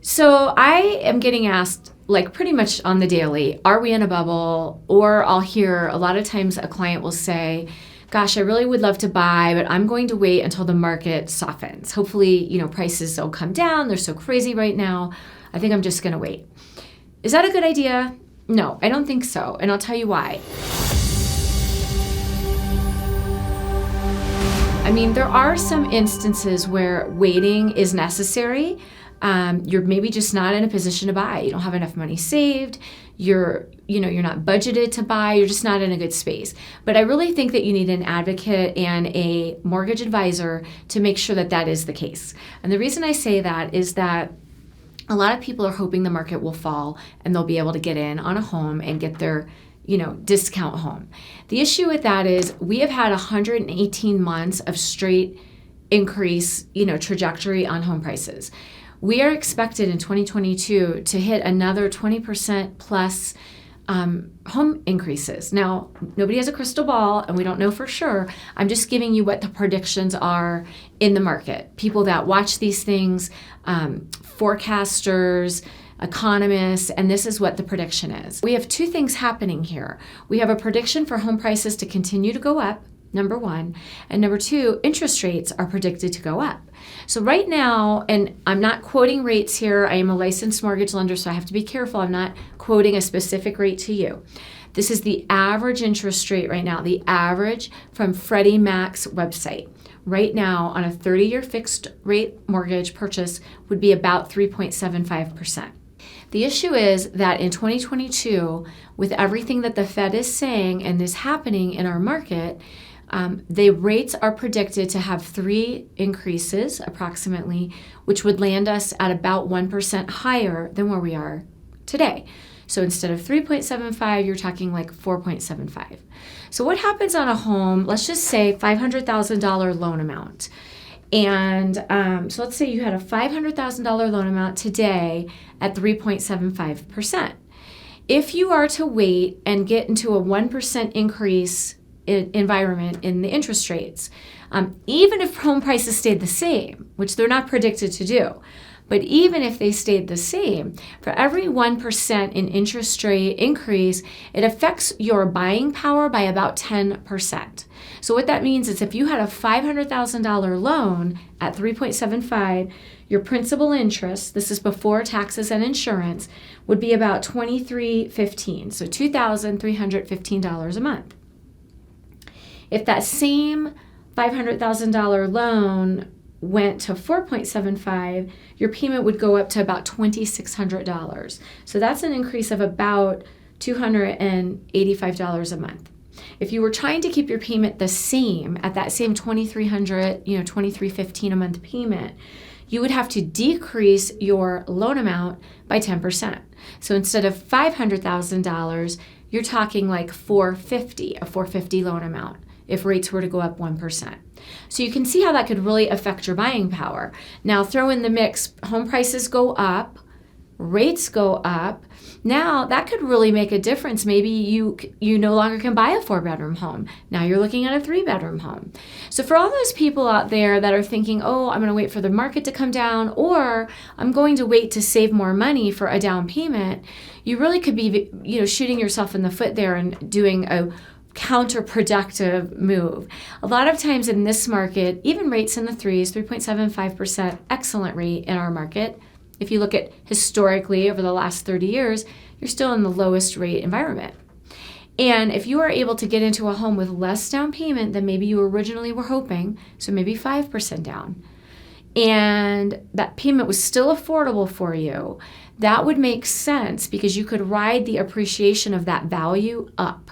So I am getting asked like pretty much on the daily, are we in a bubble? Or I'll hear a lot of times a client will say, gosh, I really would love to buy, but I'm going to wait until the market softens. Hopefully, prices will come down. They're so crazy right now. I think I'm just going to wait. Is that a good idea? No, I don't think so. And I'll tell you why. I mean, there are some instances where waiting is necessary. You're maybe just not in a position to buy. You don't have enough money saved. You're not budgeted to buy. You're just not in a good space. But I really think that you need an advocate and a mortgage advisor to make sure that that is the case. And the reason I say that is that a lot of people are hoping the market will fall and they'll be able to get in on a home and get their discount home. The issue with that is we have had 118 months of straight increase, trajectory on home prices. We are expected in 2022 to hit another 20% plus home increases. Now, nobody has a crystal ball and we don't know for sure. I'm just giving you what the predictions are in the market. People that watch these things, forecasters, economists, and this is what the prediction is. We have two things happening here. We have a prediction for home prices to continue to go up, number one, and number two, interest rates are predicted to go up. So right now, and I'm not quoting rates here, I am a licensed mortgage lender, so I have to be careful. I'm not quoting a specific rate to you. This is the average interest rate right now, the average from Freddie Mac's website. Right now, on a 30-year fixed rate mortgage purchase would be about 3.75%. The issue is that in 2022, with everything that the Fed is saying and is happening in our market, the rates are predicted to have 3 increases approximately, which would land us at about 1% higher than where we are today. So instead of 3.75, you're talking like 4.75. So what happens on a home, let's just say $500,000 loan amount. And so let's say you had a $500,000 loan amount today at 3.75%. If you are to wait and get into a 1% increase environment in the interest rates, even if home prices stayed the same, which they're not predicted to do, but even if they stayed the same, for every 1% in interest rate increase, it affects your buying power by about 10%. So what that means is if you had a $500,000 loan at 3.75, your principal interest, this is before taxes and insurance, would be about $2,315, so $2,315 a month. If that same $500,000 loan went to 4.75, your payment would go up to about $2,600. So that's an increase of about $285 a month. If you were trying to keep your payment the same at that same $2,300, $2,315 a month payment, you would have to decrease your loan amount by 10%. So instead of $500,000, you're talking like $450, a $450 loan amount if rates were to go up 1%. So you can see how that could really affect your buying power. Now throw in the mix, home prices go up, rates go up. Now that could really make a difference. Maybe you no longer can buy a 4-bedroom home. Now you're looking at a 3-bedroom home. So for all those people out there that are thinking, oh, I'm going to wait for the market to come down, or I'm going to wait to save more money for a down payment, you really could be, shooting yourself in the foot there and doing a counterproductive move. A lot of times in this market, even rates in the 3s, 3.75%, excellent rate in our market. If you look at historically over the last 30 years, you're still in the lowest rate environment. And if you are able to get into a home with less down payment than maybe you originally were hoping, so maybe 5% down, and that payment was still affordable for you, that would make sense because you could ride the appreciation of that value up.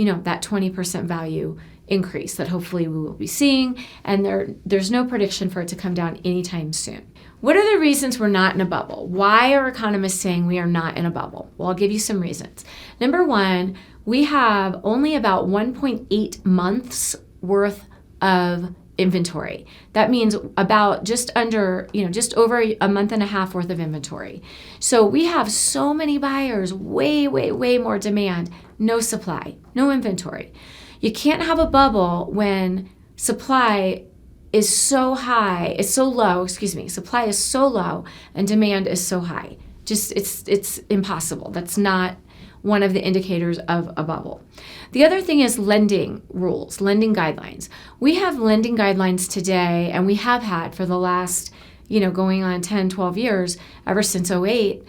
That 20% value increase that hopefully we will be seeing, and there's no prediction for it to come down anytime soon. What are the reasons we're not in a bubble? Why are economists saying we are not in a bubble? Well, I'll give you some reasons. Number one, we have only about 1.8 months worth of inventory. That means about just over a month and a half worth of inventory. So we have so many buyers, way, way, way more demand, no supply, no inventory. You can't have a bubble when supply is so high, it's so low, supply is so low and demand is so high. Just it's impossible. That's not one of the indicators of a bubble. The other thing is lending rules, lending guidelines. We have lending guidelines today, and we have had for the last, going on 10, 12 years, ever since '08,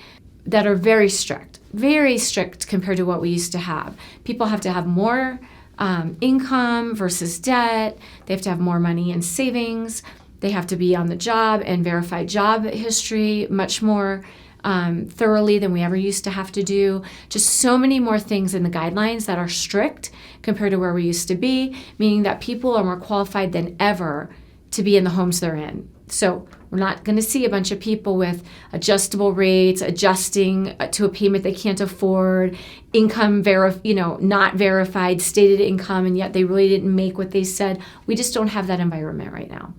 that are very strict compared to what we used to have. People have to have more income versus debt. They have to have more money in savings. They have to be on the job and verify job history much more thoroughly than we ever used to have to do. Just so many more things in the guidelines that are strict compared to where we used to be, meaning that people are more qualified than ever to be in the homes they're in. So we're not going to see a bunch of people with adjustable rates, adjusting to a payment they can't afford, income not verified, stated income, and yet they really didn't make what they said. We just don't have that environment right now.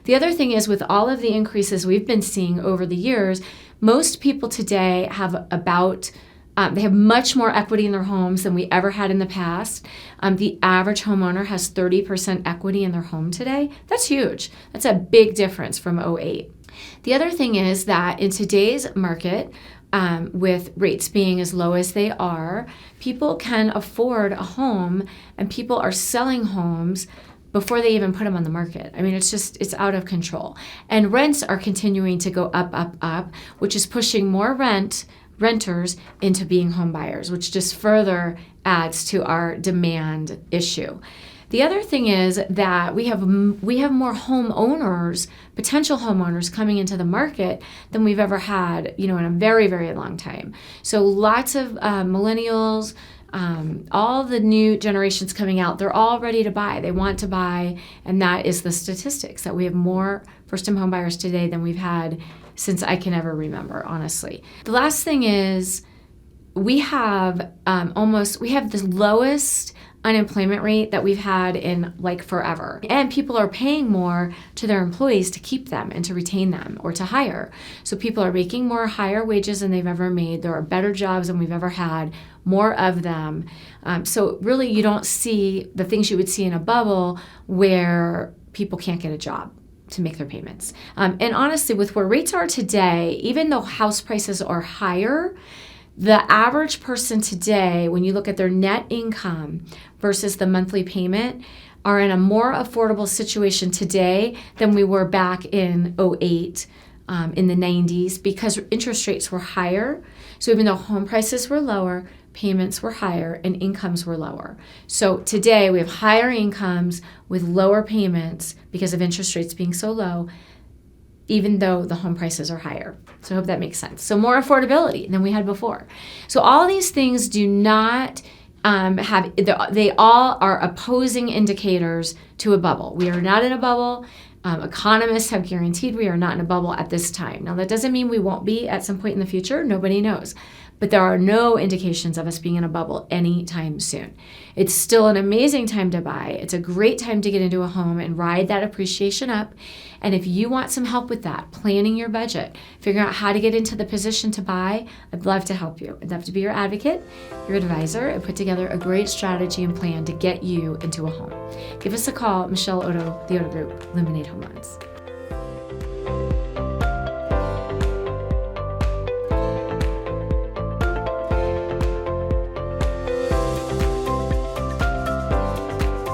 The other thing is, with all of the increases we've been seeing over the years, most people today have they have much more equity in their homes than we ever had in the past. The average homeowner has 30% equity in their home today. That's huge. That's a big difference from '08. The other thing is that in today's market, with rates being as low as they are, people can afford a home, and people are selling homes before they even put them on the market. I mean, it's out of control. And rents are continuing to go up, which is pushing more renters into being home buyers, which just further adds to our demand issue. The other thing is that we have more homeowners, potential homeowners coming into the market than we've ever had, in a very, very long time. So lots of millennials, all the new generations coming out, they're all ready to buy. They want to buy, and that is the statistics, that we have more first-time home buyers today than we've had since I can ever remember, honestly. The last thing is we have the lowest unemployment rate that we've had in forever. And people are paying more to their employees to keep them and to retain them or to hire. So people are making higher wages than they've ever made. There are better jobs than we've ever had, more of them. So really you don't see the things you would see in a bubble where people can't get a job to make their payments. And honestly, with where rates are today, even though house prices are higher, the average person today, when you look at their net income versus the monthly payment, are in a more affordable situation today than we were back in '08, in the 90s, because interest rates were higher. So even though home prices were lower, payments were higher and incomes were lower. So today we have higher incomes with lower payments because of interest rates being so low, even though the home prices are higher. So I hope that makes sense. So more affordability than we had before. So all these things do not they all are opposing indicators to a bubble. We are not in a bubble. Economists have guaranteed we are not in a bubble at this time. Now, that doesn't mean we won't be at some point in the future. Nobody knows. But there are no indications of us being in a bubble anytime soon. It's still an amazing time to buy. It's a great time to get into a home and ride that appreciation up. And if you want some help with that, planning your budget, figuring out how to get into the position to buy, I'd love to help you. I'd love to be your advocate, your advisor, and put together a great strategy and plan to get you into a home. Give us a call, Michelle Oddo, the Oddo Group, Illuminate Home Loans.